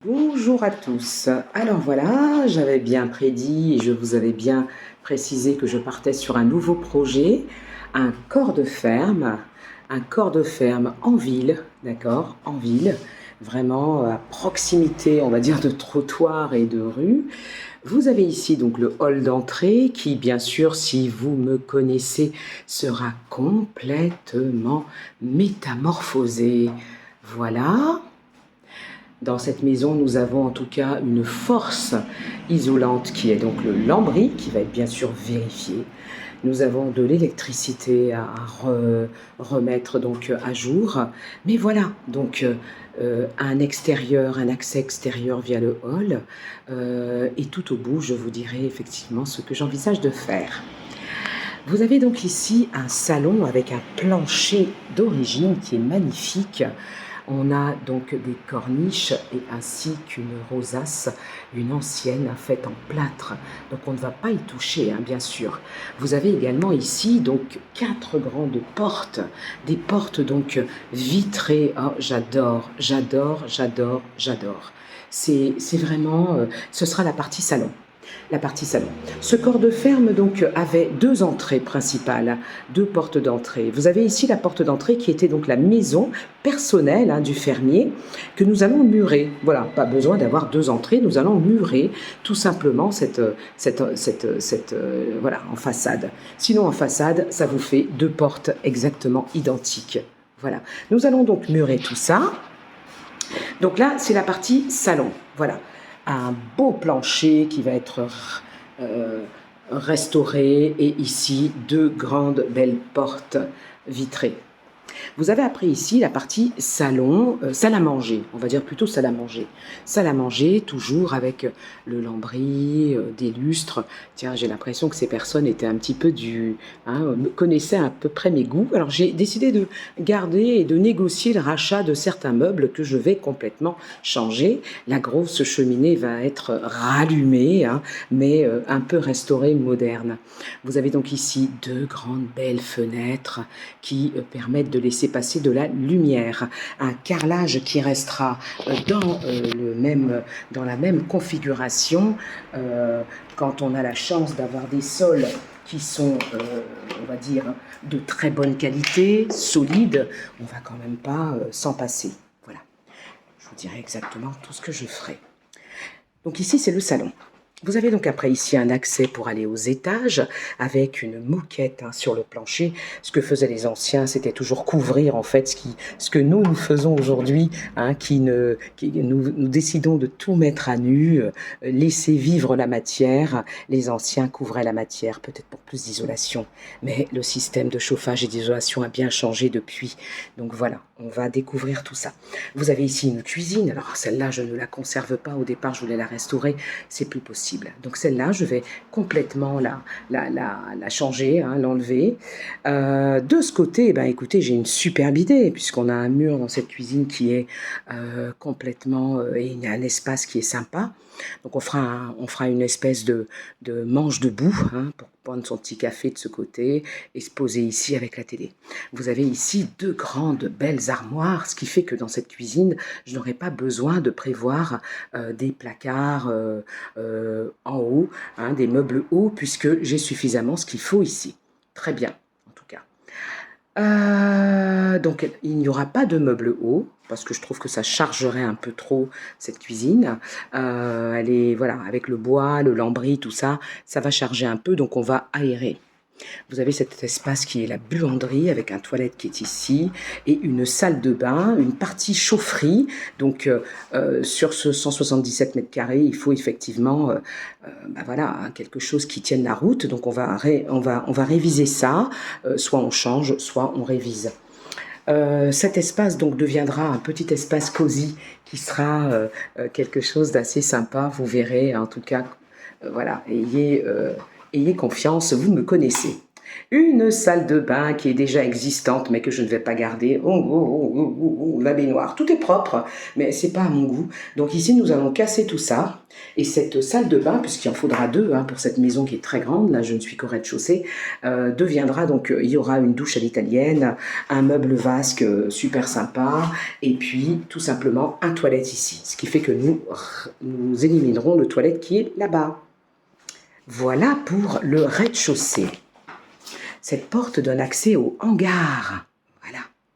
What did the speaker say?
Bonjour à tous. Alors voilà, j'avais bien prédit et je vous avais bien précisé que je partais sur un nouveau projet, un corps de ferme en ville, d'accord, en ville, vraiment à proximité, on va dire, de trottoirs et de rues. Vous avez ici donc le hall d'entrée qui, bien sûr, si vous me connaissez, sera complètement métamorphosé. Voilà. Dans cette maison, nous avons en tout cas une force isolante qui est donc le lambris, qui va être bien sûr vérifié. Nous avons de l'électricité à remettre donc à jour. Mais voilà, donc un extérieur, un accès extérieur via le hall. Et tout au bout, je vous dirai effectivement ce que j'envisage de faire. Vous avez donc ici un salon avec un plancher d'origine qui est magnifique. On a donc des corniches et ainsi qu'une rosace, une ancienne faite en plâtre. Donc on ne va pas y toucher, hein, bien sûr. Vous avez également ici donc 4 grandes portes, des portes donc vitrées. Oh, j'adore, j'adore, j'adore, j'adore. C'est vraiment, ce sera la partie salon. La partie salon. Ce corps de ferme donc avait deux entrées principales, deux portes d'entrée. Vous avez ici la porte d'entrée qui était donc la maison personnelle, hein, du fermier que nous allons murer. Voilà, pas besoin d'avoir deux entrées, nous allons murer tout simplement voilà, en façade. Sinon en façade, ça vous fait deux portes exactement identiques. Voilà. Nous allons donc murer tout ça. Donc là, c'est la partie salon. Voilà. Un beau plancher qui va être euh, restauré et ici, deux grandes belles portes vitrées. Vous avez après ici la partie salon, salle à manger, on va dire plutôt salle à manger. Salle à manger, toujours avec le lambris, des lustres. Tiens, j'ai l'impression que ces personnes étaient un petit peu connaissaient à peu près mes goûts. Alors j'ai décidé de garder et de négocier le rachat de certains meubles que je vais complètement changer. La grosse cheminée va être rallumée, hein, mais un peu restaurée, moderne. Vous avez donc ici deux grandes belles fenêtres qui permettent de laisser passer de la lumière. Un carrelage qui restera dans la même configuration quand on a la chance d'avoir des sols qui sont, on va dire, de très bonne qualité, solides, on va quand même pas s'en passer. Voilà, je vous dirai exactement tout ce que je ferai. Donc ici, c'est le salon. Vous avez donc après ici un accès pour aller aux étages avec une moquette, hein, sur le plancher. Ce que faisaient les anciens, c'était toujours couvrir en fait ce que nous faisons aujourd'hui, hein, nous décidons de tout mettre à nu, laisser vivre la matière. Les anciens couvraient la matière, peut-être pour plus d'isolation. Mais le système de chauffage et d'isolation a bien changé depuis. Donc voilà, on va découvrir tout ça. Vous avez ici une cuisine. Alors celle-là, je ne la conserve pas. Au départ, je voulais la restaurer. C'est plus possible. Donc celle-là, je vais complètement la changer, hein, l'enlever. De ce côté, eh ben, écoutez, j'ai une superbe idée, puisqu'on a un mur dans cette cuisine qui est complètement... et il y a un espace qui est sympa. Donc on fera une espèce de manche debout, hein, pour prendre son petit café de ce côté et se poser ici avec la télé. Vous avez ici deux grandes belles armoires, ce qui fait que dans cette cuisine, je n'aurai pas besoin de prévoir des placards en haut, hein, des meubles hauts, puisque j'ai suffisamment ce qu'il faut ici. Très bien, en tout cas. Donc il n'y aura pas de meubles hauts, parce que je trouve que ça chargerait un peu trop cette cuisine. Elle est, voilà, avec le bois, le lambris, tout ça, ça va charger un peu, donc on va aérer. Vous avez cet espace qui est la buanderie avec un toilette qui est ici et une salle de bain, une partie chaufferie. Donc sur ce 177 mètres carrés, il faut effectivement voilà, hein, quelque chose qui tienne la route. Donc on va réviser ça. Soit on change, soit on révise. Cet espace donc deviendra un petit espace cosy qui sera quelque chose d'assez sympa. Vous verrez, en tout cas, voilà, ayez confiance, vous me connaissez. Une salle de bain qui est déjà existante, mais que je ne vais pas garder. La baignoire, tout est propre, mais c'est pas à mon goût. Donc ici, nous allons casser tout ça. Et cette salle de bain, puisqu'il en faudra deux pour cette maison qui est très grande, là je ne suis qu'au rez-de-chaussée, deviendra donc, il y aura une douche à l'italienne, un meuble vasque super sympa, et puis tout simplement un toilette ici. Ce qui fait que nous éliminerons le toilette qui est là-bas. Voilà pour le rez-de-chaussée. Cette porte donne accès au hangar.